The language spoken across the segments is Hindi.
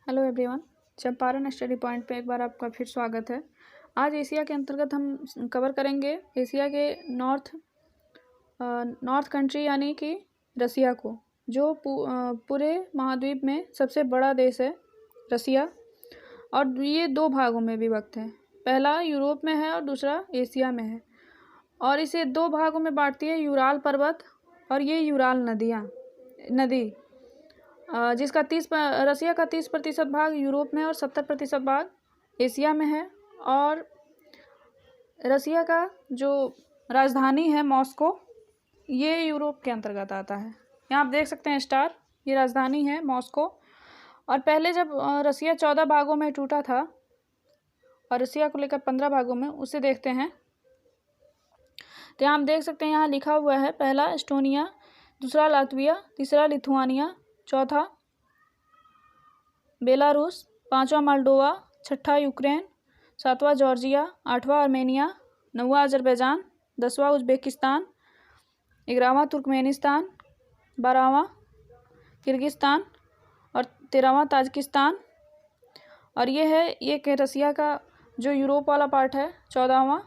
Hello everyone, Champaran study point पे एक बार आपका फिर स्वागत है। आज एशिया के अंतर्गत हम कवर करेंगे एशिया के नॉर्थ कंट्री यानी कि रसिया को, जो पूरे महाद्वीप में सबसे बड़ा देश है रसिया। और ये दो भागों में विभक्त है, पहला यूरोप में है और दूसरा एशिया में है। और इसे दो भागों में बांटती है यूराल पर्वत और ये यूराल नदी, जिसका रसिया का 30% भाग यूरोप में और 70% भाग एशिया में है। और रसिया का जो राजधानी है मॉस्को, ये यूरोप के अंतर्गत आता है। यहाँ आप देख सकते हैं स्टार, ये राजधानी है मॉस्को। और पहले जब रसिया 14 भागों में टूटा था और रसिया को लेकर 15 भागों में, उसे देखते हैं। तो यहाँ आप देख सकते हैं, यहाँ लिखा हुआ है पहला एस्टोनिया, दूसरा लातविया, तीसरा लिथुआनिया, चौथा बेलारूस, पांचवा मोल्डोवा, छठा यूक्रेन, सातवां जॉर्जिया, आठवां आर्मेनिया, नौवां अजरबैजान, 10वां उज़्बेकिस्तान, 11वां तुर्कमेनिस्तान, 12वां किर्गिस्तान और 13वां ताजिकिस्तान। और ये कि रसिया का जो यूरोप वाला पार्ट है 14वां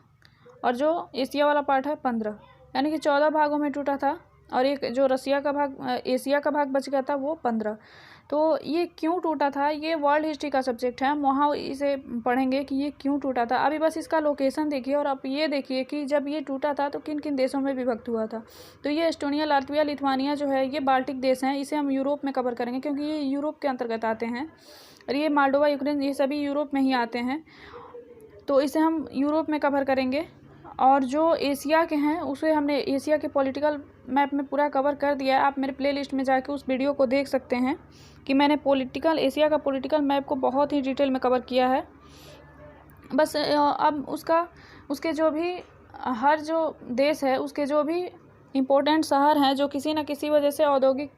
और जो एशिया वाला पार्ट है 15, यानी कि 14 भागों में टूटा था। और एक जो रसिया का भाग, एशिया का भाग बच गया था, वो 15। तो ये क्यों टूटा था, ये वर्ल्ड हिस्ट्री का सब्जेक्ट है, हम वहाँ इसे पढ़ेंगे कि ये क्यों टूटा था। अभी बस इसका लोकेशन देखिए और आप ये देखिए कि जब ये टूटा था तो किन किन देशों में विभक्त हुआ था। तो ये एस्टोनिया, लातविया, लिथुआनिया जो है ये बाल्टिक देश हैं, इसे हम यूरोप में कवर करेंगे क्योंकि ये यूरोप के अंतर्गत आते हैं। और ये मोल्डोवा, यूक्रेन, ये सभी यूरोप में ही आते हैं, तो इसे हम यूरोप में कवर करेंगे। और जो एशिया के हैं उसे हमने एशिया के पॉलिटिकल मैप में पूरा कवर कर दिया है। आप मेरे प्लेलिस्ट में जाके उस वीडियो को देख सकते हैं कि मैंने एशिया का पॉलिटिकल मैप को बहुत ही डिटेल में कवर किया है। बस अब उसके जो भी हर जो देश है उसके जो भी इम्पोर्टेंट शहर हैं, जो किसी न किसी वजह से औद्योगिक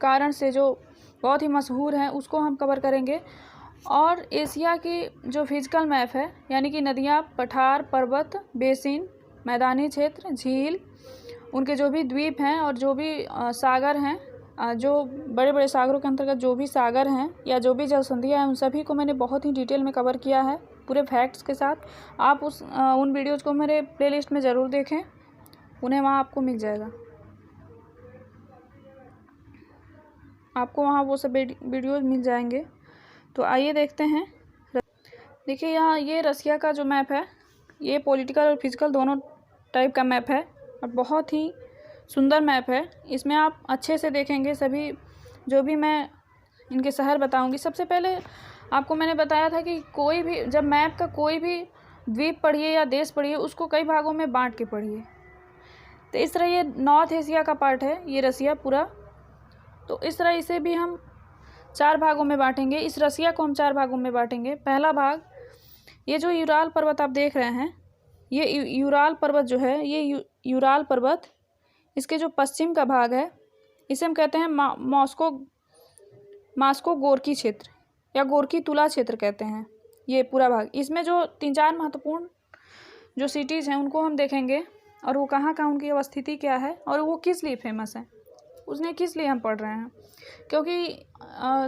कारण से जो बहुत ही मशहूर हैं, उसको हम कवर करेंगे। और एशिया की जो फिजिकल मैप है, यानी कि नदियाँ, पठार, पर्वत, बेसिन, मैदानी क्षेत्र, झील, उनके जो भी द्वीप हैं और जो भी सागर हैं, जो बड़े बड़े सागरों के अंतर्गत जो भी सागर हैं या जो भी जल संधियाँ हैं, उन सभी को मैंने बहुत ही डिटेल में कवर किया है पूरे फैक्ट्स के साथ। आप उन वीडियोज़ को मेरे प्लेलिस्ट में ज़रूर देखें, उन्हें वहाँ आपको मिल जाएगा, आपको वहाँ वो सब वीडियोज़ मिल जाएंगे। तो आइए देखते हैं। देखिए यहाँ ये रसिया का जो मैप है, ये पॉलिटिकल और फिजिकल दोनों टाइप का मैप है और बहुत ही सुंदर मैप है। इसमें आप अच्छे से देखेंगे सभी जो भी मैं इनके शहर बताऊंगी। सबसे पहले आपको मैंने बताया था कि कोई भी जब मैप का कोई भी द्वीप पढ़िए या देश पढ़िए, उसको कई भागों में बांट के पढ़िए। तो इस तरह ये नॉर्थ एशिया का पार्ट है, ये रसिया पूरा। तो इस तरह इसे भी हम 4 भागों में बांटेंगे। इस रसिया को हम 4 भागों में बांटेंगे। पहला भाग, ये जो यूराल पर्वत आप देख रहे हैं, ये यूराल पर्वत जो है, ये यूराल पर्वत, इसके जो पश्चिम का भाग है, इसे हम कहते हैं मास्को गोरकी क्षेत्र या गोरकी तुला क्षेत्र कहते हैं। ये पूरा भाग, इसमें जो 3-4 महत्वपूर्ण जो सिटीज़ हैं उनको हम देखेंगे और वो कहाँ उनकी अवस्थिति क्या है और वो किस लिए फेमस है, उसने किस लिए हम पढ़ रहे हैं। क्योंकि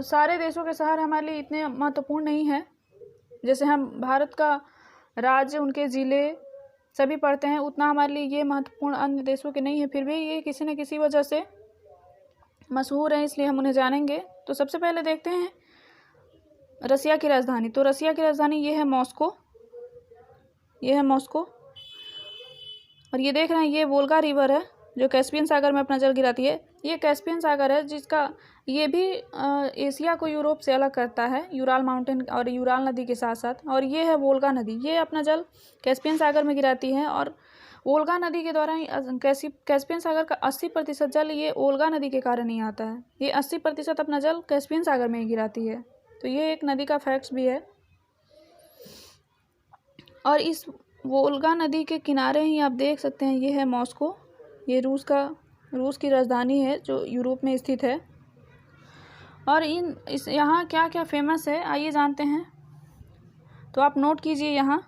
सारे देशों के शहर हमारे लिए इतने महत्वपूर्ण नहीं है, जैसे हम भारत का राज्य, उनके ज़िले सभी पढ़ते हैं, उतना हमारे लिए ये महत्वपूर्ण अन्य देशों के नहीं है। फिर भी ये किसी न किसी वजह से मशहूर हैं, इसलिए हम उन्हें जानेंगे। तो सबसे पहले देखते हैं रसिया की राजधानी। तो रसिया की राजधानी ये है मॉस्को, ये है मॉस्को। और ये देख रहे हैं, ये वोल्गा रिवर है जो कैस्पियन सागर में अपना जल गिराती है। ये कैस्पियन सागर है जिसका ये भी एशिया को यूरोप से अलग करता है, यूराल माउंटेन और यूराल नदी के साथ साथ। और ये है वोल्गा नदी, ये अपना जल कैस्पियन सागर में गिराती है। और वोल्गा नदी के द्वारा ही कैस्पियन सागर का 80% जल ये वोल्गा नदी के कारण ही आता है। ये 80% अपना जल कैस्पियन सागर में ही गिराती है। तो ये एक नदी का फैक्ट्स भी है। और इस वोल्गा नदी के किनारे ही आप देख सकते हैं, ये है मॉस्को, ये रूस की राजधानी है जो यूरोप में स्थित है। और यहाँ क्या क्या फेमस है आइए जानते हैं। तो आप नोट कीजिए यहाँ।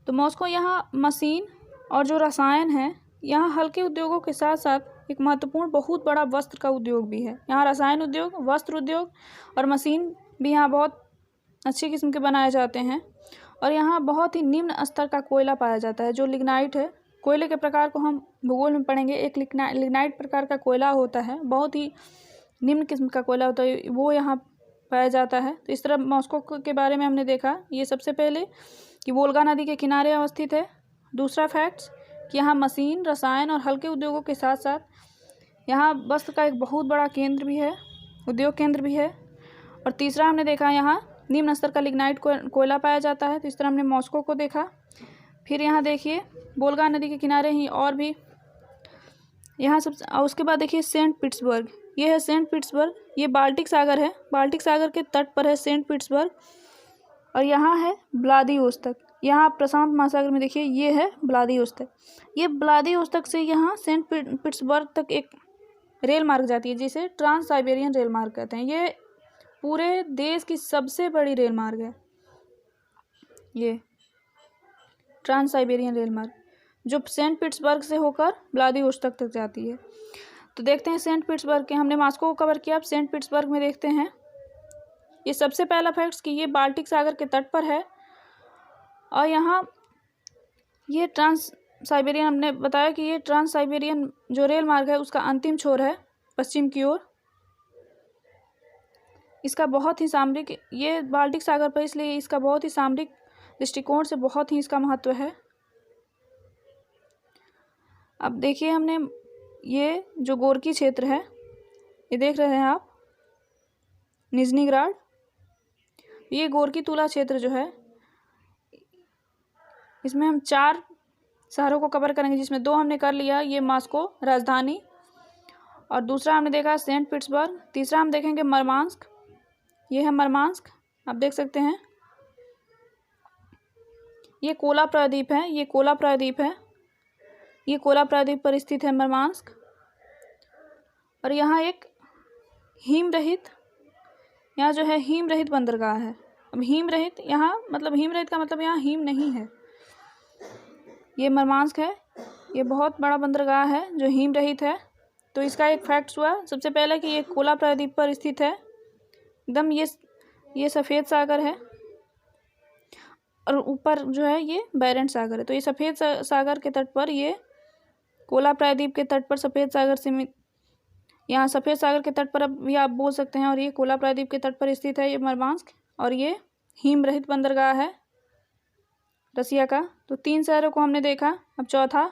तो मॉस्को यहाँ मशीन और जो रसायन है, यहाँ हल्के उद्योगों के साथ साथ एक महत्वपूर्ण बहुत बड़ा वस्त्र का उद्योग भी है। यहाँ रसायन उद्योग, वस्त्र उद्योग और मशीन भी यहाँ बहुत अच्छी किस्म के बनाए जाते हैं। और यहाँ बहुत ही निम्न स्तर का कोयला पाया जाता है जो लिग्नाइट है। कोयले के प्रकार को हम भूगोल में पढ़ेंगे। एक लिग्नाइट प्रकार का कोयला होता है, बहुत ही निम्न किस्म का कोयला होता है, वो यहाँ पाया जाता है। तो इस तरह मॉस्को के बारे में हमने देखा ये सबसे पहले कि वोल्गा नदी के किनारे अवस्थित है। दूसरा फैक्ट्स कि यहाँ मशीन, रसायन और हल्के उद्योगों के साथ साथ यहाँ वस्त्र का एक बहुत बड़ा केंद्र भी है, उद्योग केंद्र भी है। और तीसरा हमने देखा यहाँ निम्न स्तर का लिग्नाइट कोयला पाया जाता है। तो इस तरह हमने मॉस्को को देखा। फिर यहाँ देखिए वोल्गा नदी के किनारे ही और भी यहाँ सब, उसके बाद देखिए सेंट पीटर्सबर्ग। ये है सेंट पीटर्सबर्ग, ये बाल्टिक सागर है, बाल्टिक सागर के तट पर है सेंट पीटर्सबर्ग। और यहाँ है व्लादिवोस्तोक, यहाँ प्रशांत महासागर में देखिए ये है व्लादिवोस्तोक। ये व्लादिवोस्तोक से यहाँ सेंट पीटर्सबर्ग तक एक रेल मार्ग जाती है जिसे ट्रांस साइबेरियन रेल मार्ग कहते हैं। ये पूरे देश की सबसे बड़ी रेल मार्ग है, ये ट्रांस साइबेरियन रेल मार्ग जो सेंट पीटर्सबर्ग से होकर व्लादिवोस्तोक तक जाती है। तो देखते हैं सेंट पीटर्सबर्ग के, हमने मॉस्को को कवर किया, अब सेंट पीटर्सबर्ग में देखते हैं। ये सबसे पहला फैक्ट्स कि ये बाल्टिक सागर के तट पर है और यहाँ ये ट्रांस साइबेरियन, हमने बताया कि ये ट्रांस साइबेरियन जो रेल मार्ग है उसका अंतिम छोर है पश्चिम की ओर। इसका बहुत ही सामरिक, ये बाल्टिक सागर पर इसलिए इसका बहुत ही सामरिक दृष्टिकोण से बहुत ही इसका महत्व है। अब देखिए हमने ये जो गोरकी क्षेत्र है, ये देख रहे हैं आप निजनीग्राड, ये गोरकी तुला क्षेत्र जो है इसमें हम 4 शहरों को कवर करेंगे जिसमें 2 हमने कर लिया, ये मॉस्को राजधानी, और दूसरा हमने देखा सेंट पीटर्सबर्ग, तीसरा हम देखेंगे मरमांस्क, ये है मरमांस्क, आप देख सकते हैं ये कोला प्रायद्वीप है, ये कोला प्रायद्वीप है, ये कोला प्रायद्वीप पर स्थित है मरमांस्क। और यहाँ एक हिम रहित, यहाँ जो है हिम रहित बंदरगाह है। अब हिम रहित यहाँ मतलब हिम रहित का मतलब यहाँ हिम नहीं है, ये मरमांस्क है, ये बहुत बड़ा बंदरगाह है जो हिम रहित है। तो इसका एक फैक्ट्स हुआ सबसे पहले कि ये कोला प्रायद्वीप पर स्थित है एकदम, ये सफ़ेद सागर है और ऊपर जो है ये बैरेंट सागर है। तो ये सफ़ेद सागर के तट पर, ये कोला प्रायद्वीप के तट पर सफ़ेद सागर से, यहाँ सफ़ेद सागर के तट पर अब भी आप बोल सकते हैं, और ये कोला प्रायद्वीप के तट पर स्थित है ये मरमांस्क, और ये हिम रहित बंदरगाह है रसिया का। तो 3 शहरों को हमने देखा। अब चौथा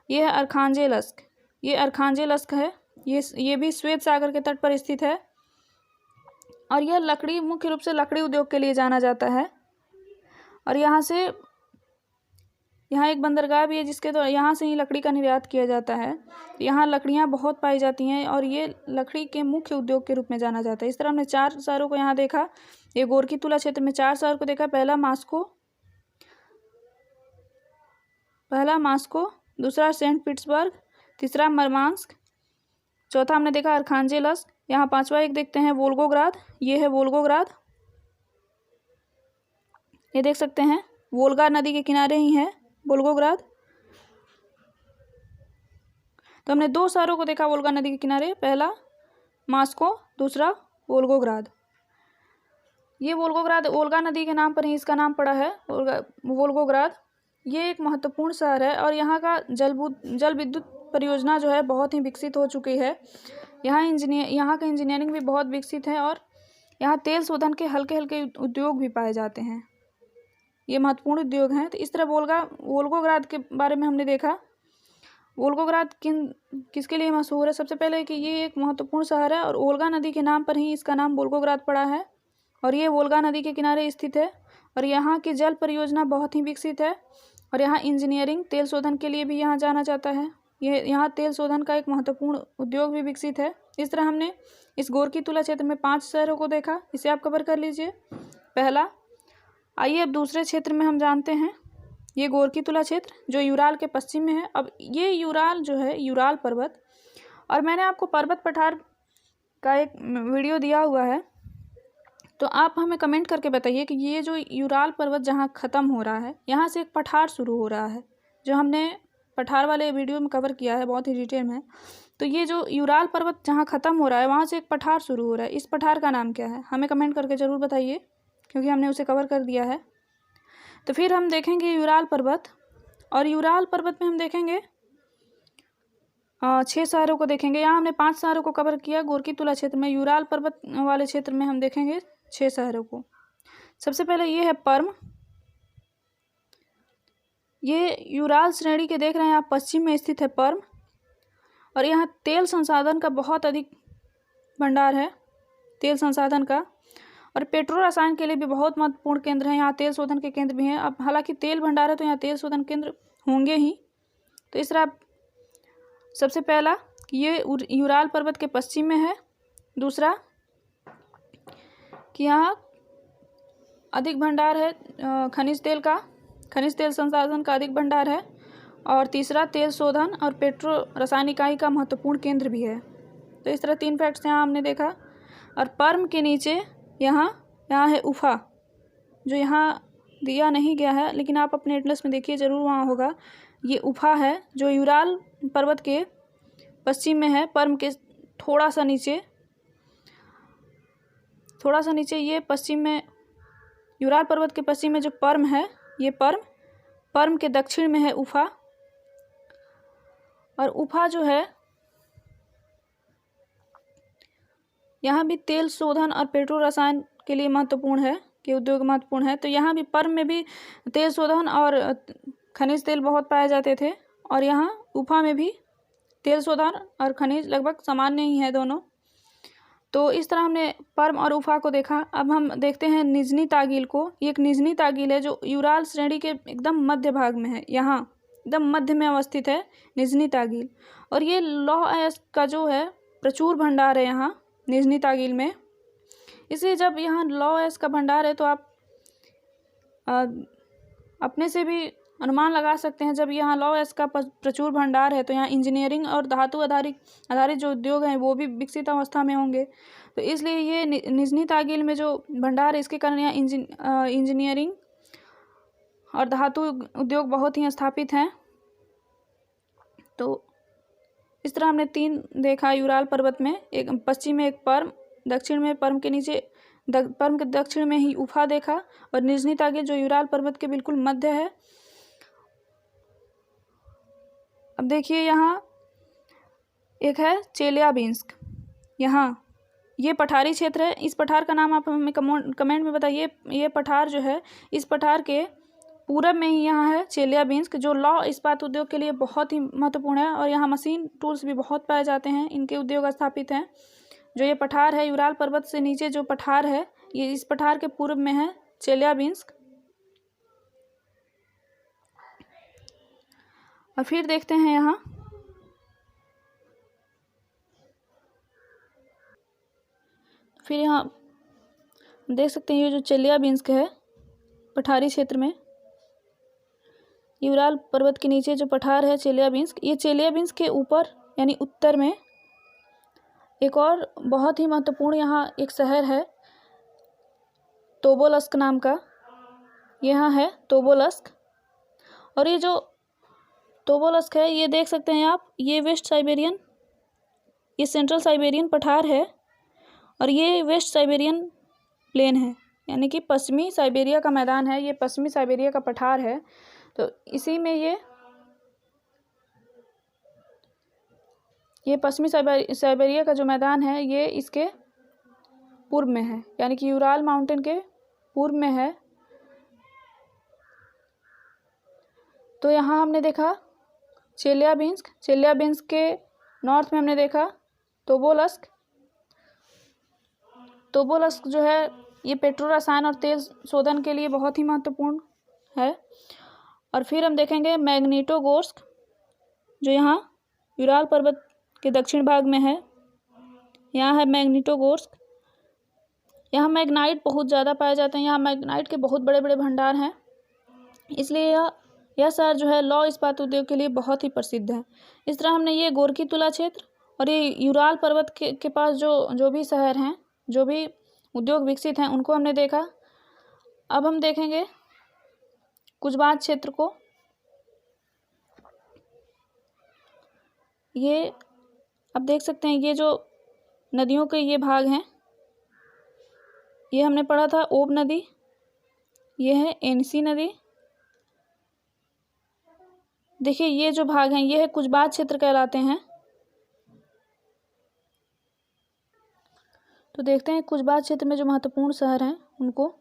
ये है अर्खांजेलस्क, ये अर्खांजेलस्क है, ये भी श्वेत सागर के तट पर स्थित है और यह लकड़ी, मुख्य रूप से लकड़ी उद्योग के लिए जाना जाता है। और यहाँ एक बंदरगाह भी है जिसके तो यहाँ से ही लकड़ी का निर्यात किया जाता है। यहाँ लकड़ियाँ बहुत पाई जाती हैं और ये लकड़ी के मुख्य उद्योग के रूप में जाना जाता है। इस तरह हमने 4 शहरों को यहाँ देखा। ये गोरकी तुला क्षेत्र में 4 शहर को देखा। पहला मॉस्को, दूसरा सेंट पीटर्सबर्ग, तीसरा मरमांस्क, चौथा हमने देखा अर्खांजेलस्क। यहाँ 5वां एक देखते हैं वोल्गोग्राद, ये है वोल्गोग्राद, ये देख सकते हैं वोल्गा नदी के किनारे ही है वोल्गोग्राद। तो हमने 2 शहरों को देखा वोल्गा नदी के किनारे, पहला मॉस्को, दूसरा वोल्गोग्राद। ये वोल्गोग्राद वोल्गा नदी के नाम पर ही इसका नाम पड़ा है वोल्गोग्राद। ये एक महत्वपूर्ण शहर है और यहाँ का जल विद्युत परियोजना जो है बहुत ही विकसित हो चुकी है। यहाँ का इंजीनियरिंग भी बहुत विकसित है और यहाँ तेल शोधन के हल्के हल्के उद्योग भी पाए जाते हैं, ये महत्वपूर्ण उद्योग हैं। तो इस तरह वोल्गोग्राद के बारे में हमने देखा। वोल्गोग्राद किसके लिए मशहूर है? सबसे पहले कि ये एक महत्वपूर्ण शहर है और वोल्गा नदी के नाम पर ही इसका नाम वोल्गोग्राद पड़ा है और ये वोल्गा नदी के किनारे स्थित है और यहाँ की जल परियोजना बहुत ही विकसित है और यहाँ इंजीनियरिंग, तेल शोधन के लिए भी यहाँ जाना जाता है। यहाँ तेल शोधन का एक महत्वपूर्ण उद्योग भी विकसित है। इस तरह हमने इस गोरकी तुला क्षेत्र में 5 शहरों को देखा, इसे आप कवर कर लीजिए पहला। आइए अब दूसरे क्षेत्र में हम जानते हैं, ये गोरकी तुला क्षेत्र जो यूराल के पश्चिम में है। अब ये यूराल जो है, यूराल पर्वत, और मैंने आपको पर्वत पठार का एक वीडियो दिया हुआ है, तो आप हमें कमेंट करके बताइए कि ये जो यूराल पर्वत जहाँ ख़त्म हो रहा है, यहाँ से एक पठार शुरू हो रहा है, जो हमने पठार वाले वीडियो में कवर किया है बहुत ही डिटेल में। तो ये जो यूराल पर्वत जहाँ ख़त्म हो रहा है वहाँ से एक पठार शुरू हो रहा है। इस पठार का नाम क्या है? हमें कमेंट करके ज़रूर बताइए, क्योंकि हमने उसे कवर कर दिया है। तो फिर हम देखेंगे यूराल पर्वत, और यूराल पर्वत में हम देखेंगे 6 शहरों को देखेंगे। यहाँ हमने 5 शहरों को कवर किया गोरकी तुला क्षेत्र में। यूराल पर्वत वाले क्षेत्र में हम देखेंगे 6 शहरों को। सबसे पहले ये है पर्म। ये यूराल श्रेणी के देख रहे हैं आप, पश्चिम में स्थित है पर्म, और यहाँ तेल संसाधन का बहुत अधिक भंडार है, तेल संसाधन का, और पेट्रो रसायन के लिए भी बहुत महत्वपूर्ण केंद्र है। यहाँ तेल शोधन के केंद्र भी हैं। अब हालांकि तेल भंडार है तो यहाँ तेल शोधन केंद्र होंगे ही। तो इस तरह सबसे पहला ये यूराल पर्वत के पश्चिम में है। दूसरा कि यहाँ अधिक भंडार है खनिज तेल का, खनिज तेल संसाधन का अधिक भंडार है। और तीसरा तेल शोधन और पेट्रो रासायनिक इकाई का महत्वपूर्ण केंद्र भी है। तो इस तरह 3 फैक्ट्स यहाँ हमने देखा। और पर्म के नीचे यहाँ है उफा, जो यहाँ दिया नहीं गया है, लेकिन आप अपने एटलस में देखिए ज़रूर वहाँ होगा। ये उफा है जो यूराल पर्वत के पश्चिम में है, पर्म के थोड़ा सा नीचे ये पश्चिम में, यूराल पर्वत के पश्चिम में जो पर्म है, ये पर्म के दक्षिण में है उफा। और उफा जो है यहाँ भी तेल शोधन और पेट्रो रसायन के लिए महत्वपूर्ण है, कि उद्योग महत्वपूर्ण है। तो यहाँ भी पर्म में भी तेल शोधन और खनिज तेल बहुत पाए जाते थे, और यहाँ उफा में भी तेल शोधन और खनिज लगभग सामान्य ही है दोनों। तो इस तरह हमने पर्म और उफा को देखा। अब हम देखते हैं निजनी तागिल को। ये एक निजनी तागिल है जो यूराल श्रेणी के एकदम मध्य भाग में है, यहाँ एकदम मध्य में अवस्थित है निजनी तागिल। और ये लौह अयस्क का जो है प्रचुर भंडार है यहाँ निजनी तागिल में। इसलिए जब यहाँ लौह अयस्क का भंडार है तो आप अपने से भी अनुमान लगा सकते हैं, जब यहाँ लौह अयस्क का प्रचुर भंडार है तो यहाँ इंजीनियरिंग और धातु आधारित जो उद्योग हैं वो भी विकसित अवस्था में होंगे। तो इसलिए ये निजनी तागिल में जो भंडार है, इसके कारण यहाँ इंजीनियरिंग और धातु उद्योग बहुत ही स्थापित हैं। तो इस तरह हमने 3 देखा यूराल पर्वत में। एक पश्चिम में एक पर्म, दक्षिण में पर्म के नीचे पर्म के दक्षिण में ही उफा देखा, और निजनी तागिल जो यूराल पर्वत के बिल्कुल मध्य है। अब देखिए यहाँ एक है चेलियाबिंस्क। यहाँ ये पठारी क्षेत्र है। इस पठार का नाम आप हमें कमेंट में बताइए। ये पठार जो है, इस पठार के पूरब में ही यहाँ है चेलियाबिंस्क, जो लौह इस्पात उद्योग के लिए बहुत ही महत्वपूर्ण है, और यहाँ मशीन टूल्स भी बहुत पाए जाते हैं, इनके उद्योग स्थापित हैं। जो ये पठार है यूराल पर्वत से नीचे जो पठार है, ये इस पठार के पूर्व में है चेलियाबिंस्क। और फिर देखते हैं यहाँ देख सकते हैं ये जो चेलियाबिंस्क है पठारी क्षेत्र में, यूराल पर्वत के नीचे जो पठार है चेलियाबिंस्क, ये चेलियाबिंस्क के ऊपर यानी उत्तर में एक और बहुत ही महत्वपूर्ण यहाँ एक शहर है तोबोलस्क नाम का। यहाँ है तोबोलस्क, और ये जो तोबोलस्क है ये देख सकते हैं आप, ये सेंट्रल साइबेरियन पठार है, और ये वेस्ट साइबेरियन प्लेन है, यानी कि पश्चिमी साइबेरिया का मैदान है। ये पश्चिमी साइबेरिया का पठार है। तो इसी में ये पश्चिमी साइबेरिया का जो मैदान है ये इसके पूर्व में है, यानी कि यूराल माउंटेन के पूर्व में है। तो यहाँ हमने देखा चेलियाबिंस्क के नॉर्थ में हमने देखा तोबोलस्क जो है ये पेट्रो रसायन और तेल शोधन के लिए बहुत ही महत्वपूर्ण है। और फिर हम देखेंगे मैग्नीटोगोर्स्क, जो यहाँ यूराल पर्वत के दक्षिण भाग में है। यहाँ है मैग्नीटोगोर्स्क। यहाँ मैग्नाइट बहुत ज़्यादा पाए जाते हैं, यहाँ मैग्नाइट के बहुत बड़े बड़े भंडार हैं, इसलिए यह शहर जो है लौह इस्पात उद्योग के लिए बहुत ही प्रसिद्ध है। इस तरह हमने ये गोरकी तुला क्षेत्र और ये यूराल पर्वत के पास जो भी शहर हैं, जो भी उद्योग विकसित हैं, उनको हमने देखा। अब हम देखेंगे कुजबात क्षेत्र को। ये अब देख सकते हैं ये जो नदियों के ये भाग हैं, ये हमने पढ़ा था ओब नदी, ये है एनसी नदी। देखिए ये जो भाग हैं ये है कुजबात क्षेत्र कहलाते हैं। तो देखते हैं कुजबात क्षेत्र में जो महत्वपूर्ण शहर हैं उनको।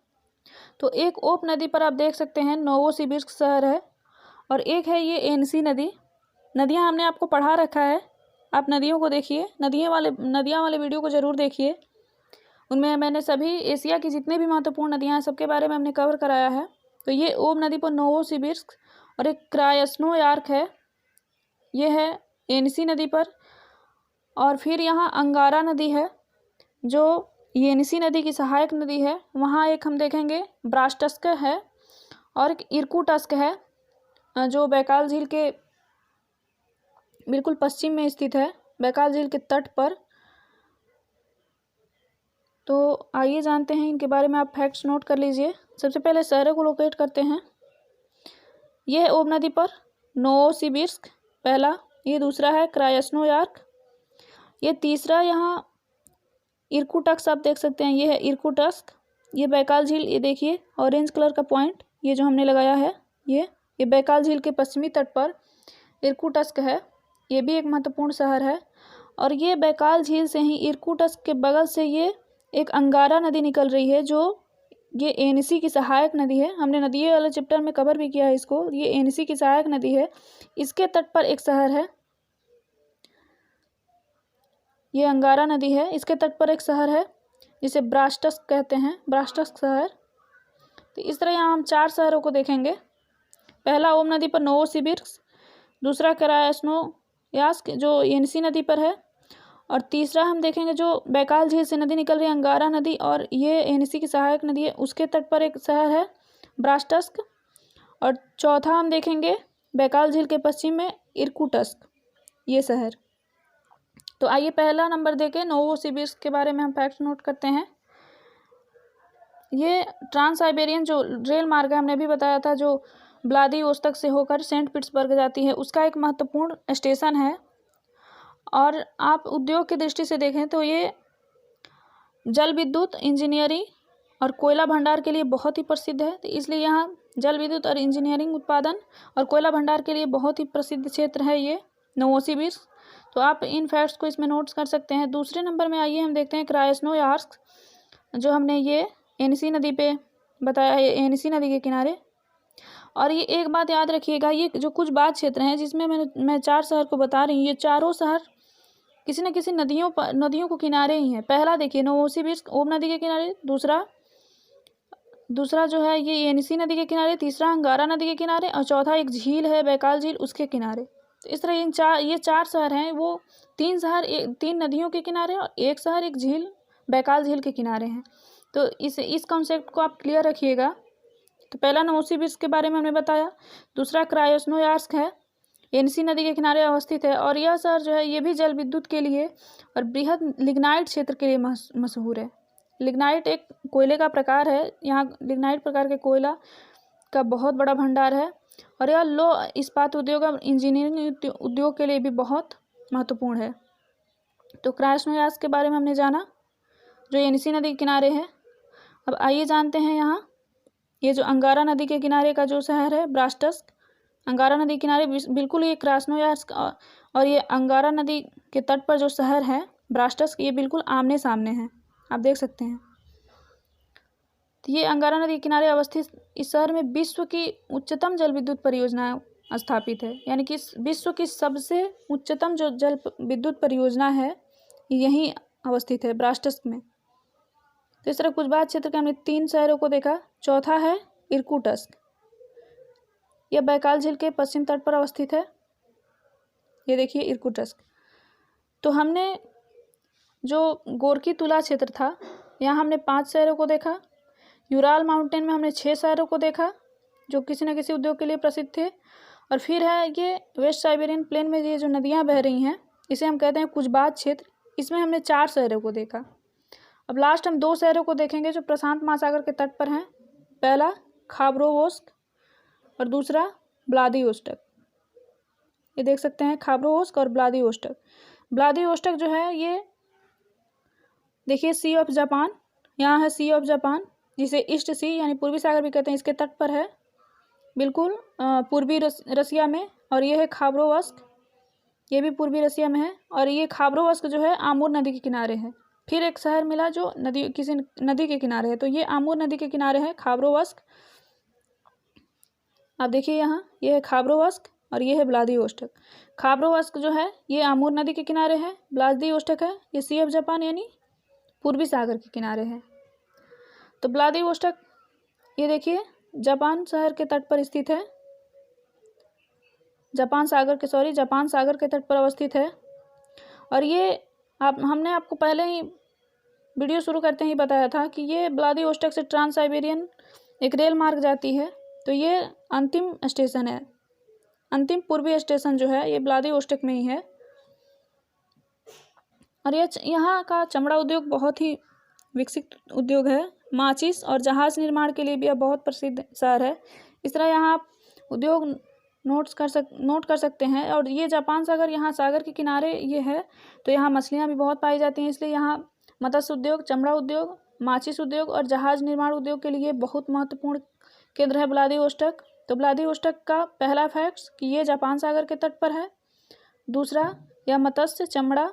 तो एक ओप नदी पर आप देख सकते हैं नोवोसिबिर्स्क शहर है, और एक है ये एनसी नदी। नदियां हमने आपको पढ़ा रखा है, आप नदियों को देखिए, नदियां वाले वीडियो को ज़रूर देखिए। उनमें मैंने सभी एशिया की जितने भी महत्वपूर्ण नदियां हैं सबके बारे में हमने कवर कराया है। तो ये ओब नदी पर नोवोसिबिर्स्क, और एक क्रायस्नोयार्क है, ये है एनसी नदी पर। और फिर यहाँ अंगारा नदी है जो येनिसी नदी की सहायक नदी है, वहाँ एक हम देखेंगे ब्रास्टस्क है, और एक इर्कुटस्क है जो बैकाल झील के बिल्कुल पश्चिम में स्थित है, बैकाल झील के तट पर। तो आइए जानते हैं इनके बारे में, आप फैक्ट्स नोट कर लीजिए। सबसे पहले शहरों को लोकेट करते हैं। यह है ओब नदी पर नोवोसिबिर्स्क पहला, ये दूसरा है क्रायस्नोयार्क, ये तीसरा यहाँ इर्कुटस्क आप देख सकते हैं, ये है इर्कुटस्क। ये बैकाल झील, ये देखिए ऑरेंज कलर का पॉइंट ये जो हमने लगाया है, ये बैकाल झील के पश्चिमी तट पर इर्कुटस्क है, ये भी एक महत्वपूर्ण शहर है। और ये बैकाल झील से ही इर्कुटस्क के बगल से ये एक अंगारा नदी निकल रही है, जो ये एनसी की सहायक नदी है। हमने नदी वाले चैप्टर में कवर भी किया है इसको, ये एनसी की सहायक नदी है। इसके तट पर एक शहर है, ये अंगारा नदी है, इसके तट पर एक शहर है जिसे ब्रास्टस्क कहते हैं, ब्रास्टस्क शहर। तो इस तरह यहाँ हम 4 शहरों को देखेंगे। पहला ओम नदी पर नोवोसिबिर्स्क, दूसरा क्रायस्नोयार्क जो येनिसी नदी पर है, और तीसरा हम देखेंगे जो बैकाल झील से नदी निकल रही है अंगारा नदी, और ये येनिसी की सहायक नदी है, उसके तट पर एक शहर है ब्रास्टस्क। और चौथा हम देखेंगे बैकाल झील के पश्चिम में इर्कुटस्क, ये शहर। तो आइए पहला नंबर देके नोवोसिबिर्स्क के बारे में हम फैक्ट नोट करते हैं। ये ट्रांस साइबेरियन जो रेल मार्ग है, हमने भी बताया था, जो व्लादिवोस्तोक से होकर सेंट पीटर्सबर्ग जाती है, उसका एक महत्वपूर्ण स्टेशन है। और आप उद्योग की दृष्टि से देखें तो ये जल विद्युत, इंजीनियरिंग और कोयला भंडार के लिए बहुत ही प्रसिद्ध है। तो इसलिए यहाँ जल विद्युत और इंजीनियरिंग उत्पादन और कोयला भंडार के लिए बहुत ही प्रसिद्ध क्षेत्र है ये नोवोसिबिर्स्क। तो आप इन फैक्ट्स को इसमें नोट्स कर सकते हैं। दूसरे नंबर में आइए हम देखते हैं क्रायस्नोयार्क, जो हमने ये एनसी नदी पे बताया है, एनसी नदी के किनारे। और ये एक बात याद रखिएगा, ये जो कुछ बात क्षेत्र हैं जिसमें मैं 4 शहर को बता रही हूँ, ये चारों शहर किसी न किसी नदियों को किनारे ही हैं। पहला देखिए नोवोसिबिर्स्क ओब नदी के किनारे, दूसरा जो है ये येनिसी नदी के किनारे, तीसरा अंगारा नदी के किनारे, और चौथा एक झील है बैकाल झील, उसके किनारे। तो इस तरह ये 4 शहर हैं, वो 3 शहर 3 नदियों के किनारे और एक शहर एक झील बैकाल झील के किनारे हैं। तो इस कॉन्सेप्ट को आप क्लियर रखिएगा। तो पहला नोवोसिबिर्स्क के बारे में हमने बताया, दूसरा क्रायस्नोयार्क है, येनिसी नदी के किनारे अवस्थित है, और यह शहर जो है ये भी जल विद्युत के लिए और बृहद लिग्नाइट क्षेत्र के लिए मशहूर है। लिग्नाइट एक कोयले का प्रकार है, यहाँ लिग्नाइट प्रकार के कोयला का बहुत बड़ा भंडार है, और यह लो इस्पात उद्योग और इंजीनियरिंग उद्योग के लिए भी बहुत महत्वपूर्ण है। तो क्रायस्नोयार्क के बारे में हमने जाना, जो येनिसी नदी के किनारे है। अब आइए जानते हैं यहाँ ये जो अंगारा नदी के किनारे का जो शहर है ब्रास्टस्क, अंगारा नदी किनारे बिल्कुल ये क्रायस्नोयार्क और ये अंगारा नदी के तट पर जो शहर है ब्रास्टस्क, ये बिल्कुल आमने सामने हैं, आप देख सकते हैं। तो ये अंगारा नदी के किनारे अवस्थित इस शहर में विश्व की उच्चतम जल विद्युत परियोजना स्थापित है, यानी कि विश्व की सबसे उच्चतम जो जल विद्युत परियोजना है यहीं अवस्थित है ब्रास्टस्क में। तो इस तरह कुछ बात क्षेत्र के हमने 3 शहरों को देखा। चौथा है इर्कुटस्क, यह बैकाल झील के पश्चिम तट पर अवस्थित है, ये देखिए इर्कुटस्क। तो हमने जो गोरकी तुला क्षेत्र था, यहाँ हमने 5 शहरों को देखा। यूराल माउंटेन में हमने 6 शहरों को देखा जो किसी न किसी उद्योग के लिए प्रसिद्ध थे। और फिर है ये वेस्ट साइबेरियन प्लेन में ये जो नदियाँ बह रही हैं, इसे हम कहते हैं कुजबात क्षेत्र, इसमें हमने 4 शहरों को देखा। अब लास्ट हम 2 शहरों को देखेंगे जो प्रशांत महासागर के तट पर हैं। पहला खाबरोवोस्क और दूसरा व्लादिवोस्तोक, ये देख सकते हैं खाबरोवोस्क और व्लादिवोस्तोक। व्लादिवोस्टोक जो है ये देखिए सी ऑफ जापान, यहाँ है सी ऑफ जापान जिसे ईस्ट सी यानी पूर्वी सागर भी कहते हैं, इसके तट पर है बिल्कुल पूर्वी रसिया में। और ये है खाबरोवस्क, ये भी पूर्वी रसिया में है। और ये खाबरोवस्क जो है आमूर नदी के किनारे है। फिर एक शहर मिला जो नदी किसी नदी के किनारे है, तो ये आमूर नदी के किनारे है खाबरोवस्क। आप देखिए यहाँ ये है खाबरोवस्क और ये है व्लादिवोस्टोक। खाबरोवस्क जो है ये आमूर नदी के किनारे है, व्लादिवोस्टोक है ये सी ऑफ जापान यानी पूर्वी सागर के किनारे है। तो व्लादिवोस्टोक ये देखिए जापान शहर के तट पर स्थित है, जापान सागर के तट पर अवस्थित है। और ये हमने आपको पहले ही वीडियो शुरू करते ही बताया था कि ये व्लादिवोस्टोक से ट्रांस साइबेरियन एक रेल मार्ग जाती है, तो ये अंतिम स्टेशन है, अंतिम पूर्वी स्टेशन जो है ये व्लादिवोस्टोक में ही है। और ये यहाँ का चमड़ा उद्योग बहुत ही विकसित उद्योग है। माचिस और जहाज निर्माण के लिए भी यह बहुत प्रसिद्ध शहर है। इस तरह यहाँ आप उद्योग नोट कर सकते हैं। और ये जापान सागर यहाँ सागर के किनारे ये है, तो यहाँ मछलियाँ भी बहुत पाई जाती हैं, इसलिए यहाँ मत्स्य उद्योग, चमड़ा उद्योग, माचिस उद्योग और जहाज निर्माण उद्योग के लिए बहुत महत्वपूर्ण केंद्र है व्लादिवोस्टोक। तो व्लादिवोस्टोक का पहला फैक्ट्स कि ये जापान सागर के तट पर है। दूसरा, यह मत्स्य, चमड़ा,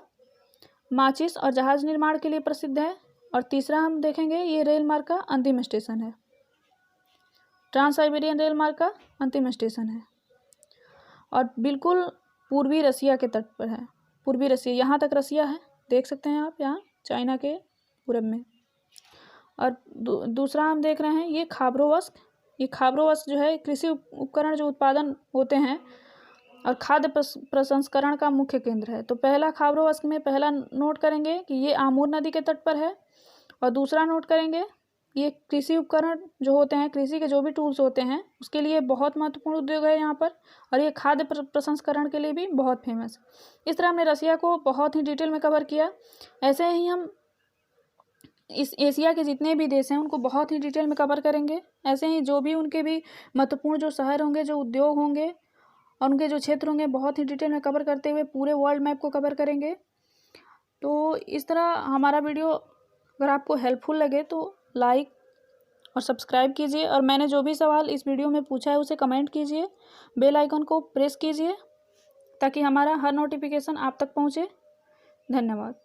माचिस और जहाज निर्माण के लिए प्रसिद्ध है। और तीसरा हम देखेंगे ये रेल मार्ग का अंतिम स्टेशन है, ट्रांस साइबेरियन रेल मार्ग का अंतिम स्टेशन है। और बिल्कुल पूर्वी रसिया के तट पर है, पूर्वी रसिया, यहाँ तक रसिया है, देख सकते हैं आप यहाँ चाइना के पूरब में। और दूसरा हम देख रहे हैं ये खाबरोवस्क। ये खाबरोवस्क जो है कृषि उपकरण जो उत्पादन होते हैं और खाद्य प्रसंस्करण का मुख्य केंद्र है। तो पहला खाबरोवस्क में पहला नोट करेंगे कि ये आमूर नदी के तट पर है। और दूसरा नोट करेंगे ये कृषि उपकरण जो होते हैं, कृषि के जो भी टूल्स होते हैं उसके लिए बहुत महत्वपूर्ण उद्योग है यहाँ पर। और ये खाद्य प्रसंस्करण के लिए भी बहुत फेमस है। इस तरह हमने रसिया को बहुत ही डिटेल में कवर किया। ऐसे ही हम इस एशिया के जितने भी देश हैं उनको बहुत ही डिटेल में कवर करेंगे। ऐसे ही जो भी उनके भी महत्वपूर्ण जो शहर होंगे, जो उद्योग होंगे और उनके जो क्षेत्र होंगे, बहुत ही डिटेल में कवर करते हुए पूरे वर्ल्ड मैप को कवर करेंगे। तो इस तरह हमारा वीडियो अगर आपको हेल्पफुल लगे तो लाइक और सब्सक्राइब कीजिए। और मैंने जो भी सवाल इस वीडियो में पूछा है उसे कमेंट कीजिए, बेल आइकन को प्रेस कीजिए ताकि हमारा हर नोटिफिकेशन आप तक पहुँचे। धन्यवाद।